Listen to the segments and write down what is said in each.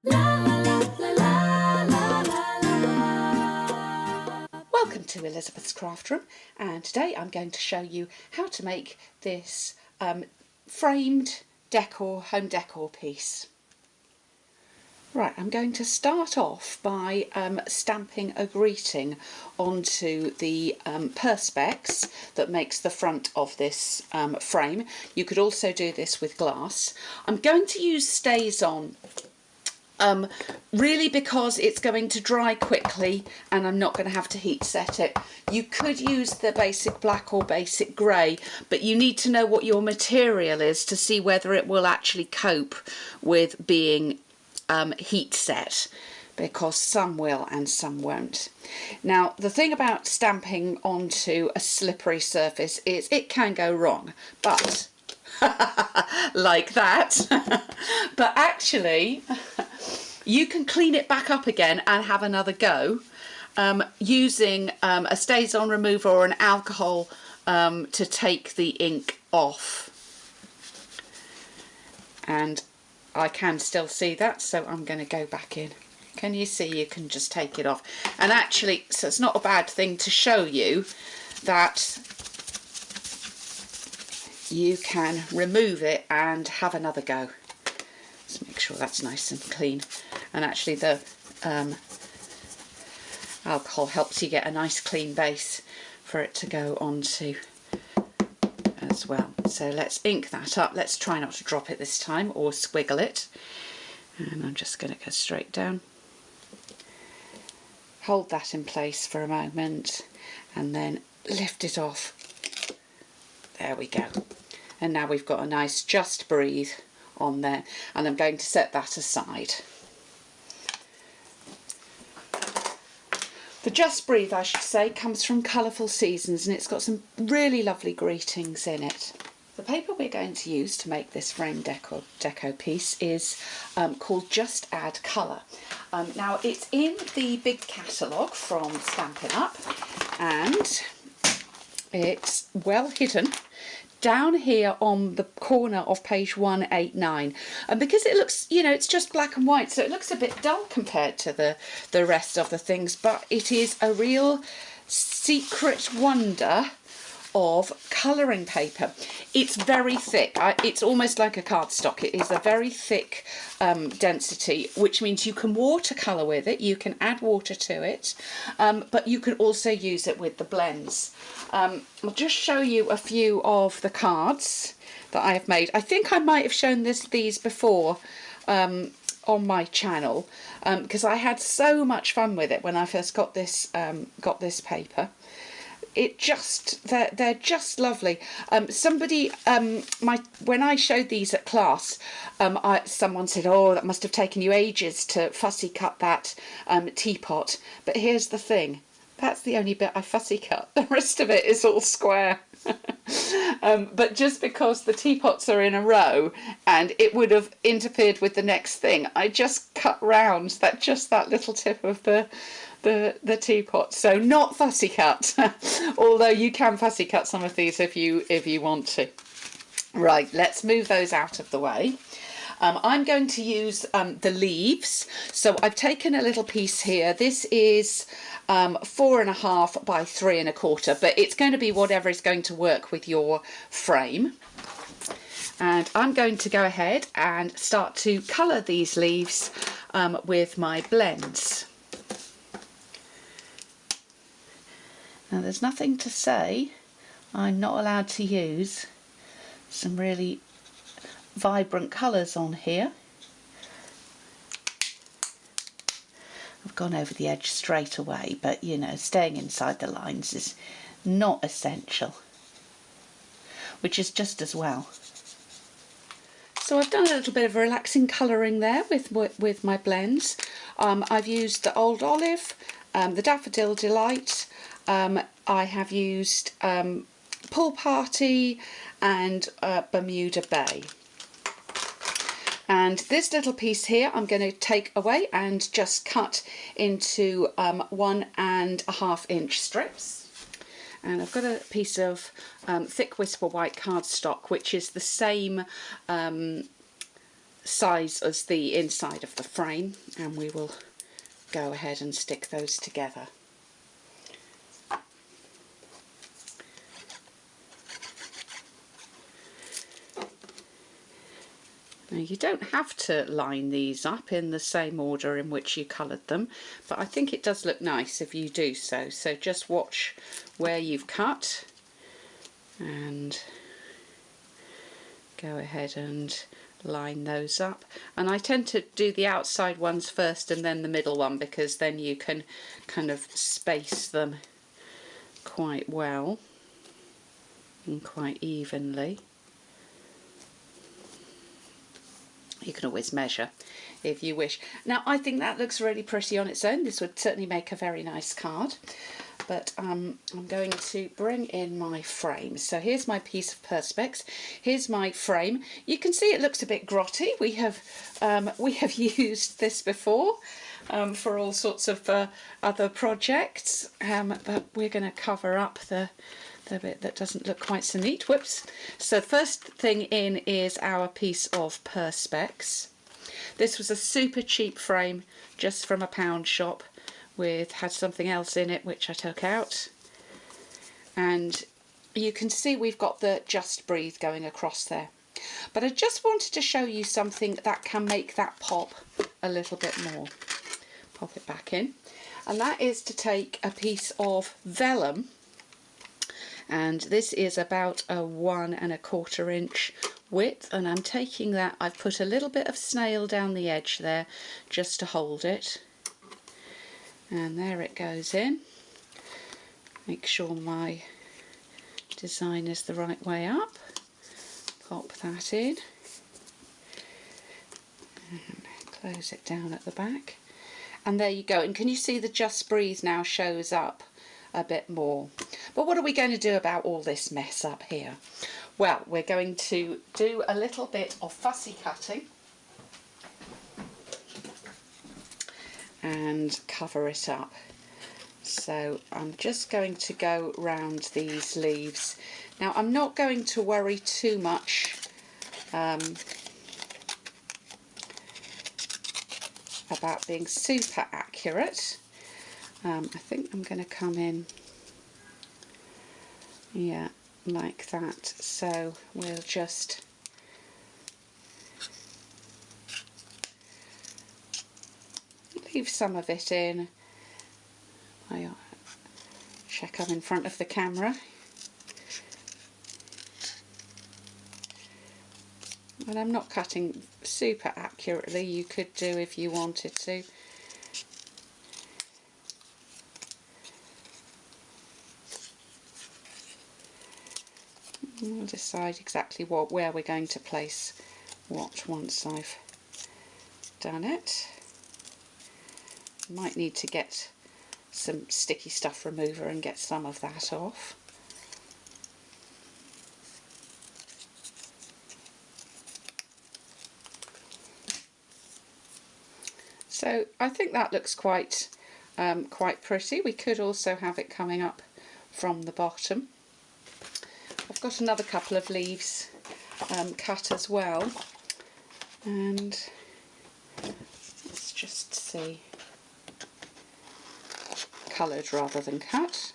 Welcome to Elizabeth's Craft Room, and today I'm going to show you how to make this framed home decor piece. Right, I'm going to start off by stamping a greeting onto the perspex that makes the front of this frame. You could also do this with glass. I'm going to use StazOn really because it's going to dry quickly and I'm not going to have to heat set it. You could use the basic black or basic grey, but you need to know what your material is to see whether it will actually cope with being heat set, because some will and some won't. Now, the thing about stamping onto a slippery surface is it can go wrong, but like that. But actually you can clean it back up again and have another go using a StazOn remover or an alcohol to take the ink off. And I can still see that, so I'm going to go back in. Can you see? You can just take it off. And actually, so it's not a bad thing to show you that you can remove it and have another go. Let's make sure that's nice and clean. And actually the alcohol helps you get a nice clean base for it to go onto as well. So let's ink that up. Let's try not to drop it this time or squiggle it. And I'm just going to go straight down. Hold that in place for a moment and then lift it off. There we go. And now we've got a nice Just Breathe on there, and I'm going to set that aside. The Just Breathe, I should say, comes from Colourful Seasons, and it's got some really lovely greetings in it. The paper we're going to use to make this frame deco piece is called Just Add Colour. Now, it's in the big catalogue from Stampin' Up, and it's well hidden down here on the corner of page 189, and because it looks, you know, it's just black and white, so it looks a bit dull compared to the rest of the things, but it is a real secret wonder of colouring paper. It's very thick. It's almost like a cardstock. It is a very thick density, which means you can watercolour with it, you can add water to it, but you can also use it with the blends. I'll just show you a few of the cards that I have made. I think I might have shown these before on my channel, because I had so much fun with it when I first got this paper. They're just lovely. Somebody when I showed these at class, someone said, "Oh, that must have taken you ages to fussy cut that teapot." But here's the thing, that's the only bit I fussy cut. The rest of it is all square. But just because the teapots are in a row and it would have interfered with the next thing, I just cut round that little tip of the teapot. So not fussy cut, although you can fussy cut some of these if you want to. Right, let's move those out of the way. I'm going to use the leaves. So I've taken a little piece here. This is 4.5 by 3.25, but it's going to be whatever is going to work with your frame. And I'm going to go ahead and start to colour these leaves with my blends. Now, there's nothing to say I'm not allowed to use some really vibrant colours on here. I've gone over the edge straight away, but you know, staying inside the lines is not essential, which is just as well. So I've done a little bit of relaxing colouring there with my blends. I've used the Old Olive, the Daffodil Delight, I have used Pool Party and Bermuda Bay. And this little piece here I'm going to take away and just cut into 1.5 inch strips. And I've got a piece of thick Whisper White cardstock, which is the same size as the inside of the frame, and we will go ahead and stick those together. Now, you don't have to line these up in the same order in which you coloured them, but I think it does look nice if you do so. So just watch where you've cut and go ahead and line those up. And I tend to do the outside ones first and then the middle one, because then you can kind of space them quite well and quite evenly. You can always measure if you wish. Now, I think that looks really pretty on its own. This would certainly make a very nice card. But I'm going to bring in my frame. So here's my piece of Perspex. Here's my frame. You can see it looks a bit grotty. We have used this before for all sorts of other projects, but we're going to cover up the bit that doesn't look quite so neat. Whoops. So the first thing in is our piece of Perspex. This was a super cheap frame just from a pound shop, had something else in it which I took out, and you can see we've got the Just Breathe going across there. But I just wanted to show you something that can make that pop a little bit more. Pop it back in, and that is to take a piece of vellum, and this is about a 1 1/4 inch width, and I'm taking that, I've put a little bit of snail down the edge there just to hold it, and there it goes in. Make sure my design is the right way up, pop that in and close it down at the back, and there you go. And can you see the Just Breathe now shows up a bit more? But what are we going to do about all this mess up here? Well, we're going to do a little bit of fussy cutting and cover it up. So I'm just going to go round these leaves. Now, I'm not going to worry too much about being super accurate. I think I'm going to come in, yeah, like that. So we'll just leave some of it in. I check I'm in front of the camera. And I'm not cutting super accurately. You could do if you wanted to. We'll decide exactly where we're going to place what once I've done it. Might need to get some sticky stuff remover and get some of that off. So I think that looks quite pretty. We could also have it coming up from the bottom. I've got another couple of leaves cut as well, and let's just see, coloured rather than cut.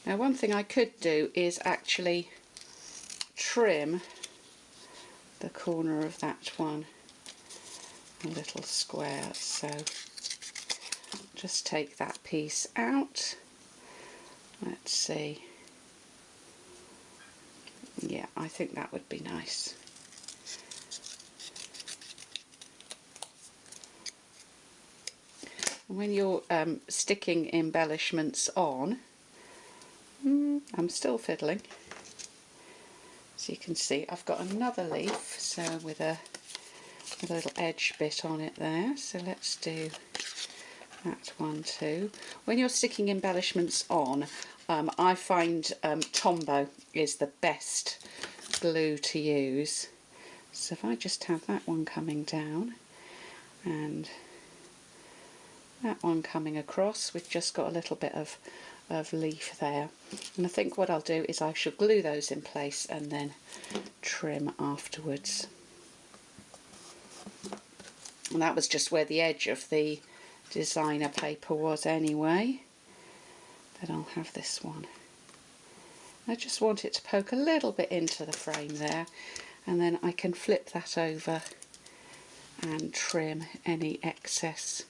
Now, one thing I could do is actually trim the corner of that one a little square, so just take that piece out. Let's see, yeah, I think that would be nice. When you're sticking embellishments on, I'm still fiddling. So you can see I've got another leaf, so with a little edge bit on it there. So let's do that one too. When you're sticking embellishments on, I find Tombow is the best glue to use. So if I just have that one coming down and that one coming across, we've just got a little bit of of leaf there. And I think what I'll do is I shall glue those in place and then trim afterwards. And that was just where the edge of the designer paper was anyway. But I'll have this one. I just want it to poke a little bit into the frame there, and then I can flip that over and trim any excess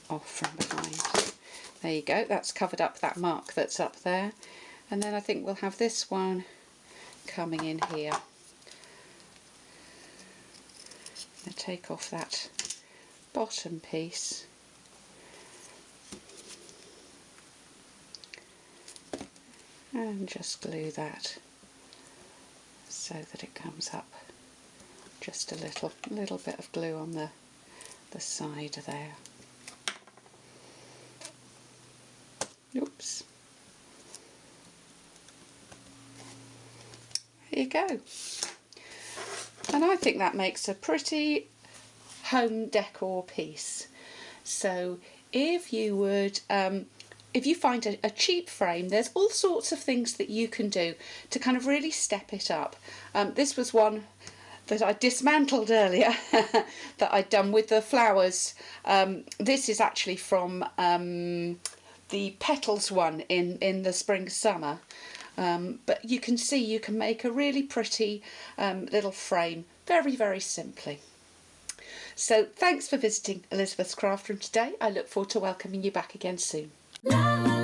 off from behind. There you go, that's covered up that mark that's up there. And then I think we'll have this one coming in here. I'll take off that bottom piece. And just glue that so that it comes up. Just a little bit of glue on the side there. Oops. There you go. And I think that makes a pretty home decor piece. So if you would if you find a cheap frame, there's all sorts of things that you can do to kind of really step it up. This was one that I dismantled earlier that I'd done with the flowers. This is actually from the petals one in the spring summer. But you can see you can make a really pretty little frame very, very simply. So thanks for visiting Elizabeth's Craft Room today. I look forward to welcoming you back again soon. La, la.